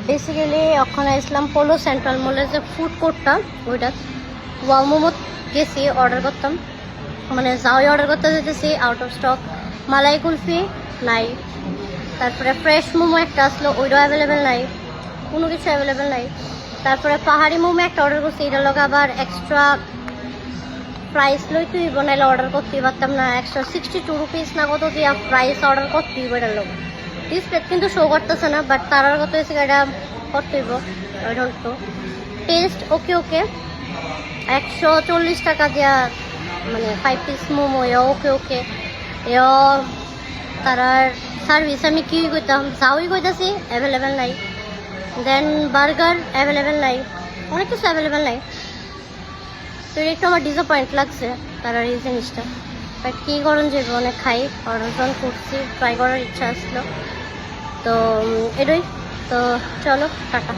Basically ওখানে ইসলাম polo central মলের যে ফুড কোর্টটা ওইটা ওয়াও মোমো গেছি অর্ডার করতাম, মানে যাওয়াই অর্ডার করতে যেতেছি, আউট অফ স্টক। মালাই কুলফি নাই, তারপরে ফ্রেশ মোমো একটা আসলো, ওইটাও অ্যাভেলেবেল নাই, কোনো কিছু অ্যাভেলেবেল নাই। তারপরে পাহাড়ি মোমো একটা অর্ডার করছি, এটার লোক আবার এক্সট্রা প্রাইস লইতেই বানাইলে অর্ডার করতেই পারতাম না, এক্সট্রা 62 রুপিস না কত দিয়া প্রাইস অর্ডার করতেই এটার লোক। ডিসপ্লে কিন্তু শো করতেছে না, বাট তারার কত হয়েছে এটা করতেইব। I don't know, test okay okay, 140 টাকা দেওয়া মানে 5 পিস মোমো ওকে ওকে। তারার সার্ভিস আমি কি কইতাম, যাওই কইতাছি অ্যাভেলেবেল নাই, দেন বার্গার অ্যাভেলেবেল নাই, অনেক কিছু অ্যাভেলেবেল নাই। তো এটা একটু আমার ডিসঅ্যাপয়েন্ট লাগছে তারার এই জিনিসটা, বাট কী করুন যে অনেক খাই, অর্ডার করছি, ট্রাই করার ইচ্ছা আসলো, তো এটাই। তো চলো টাটা।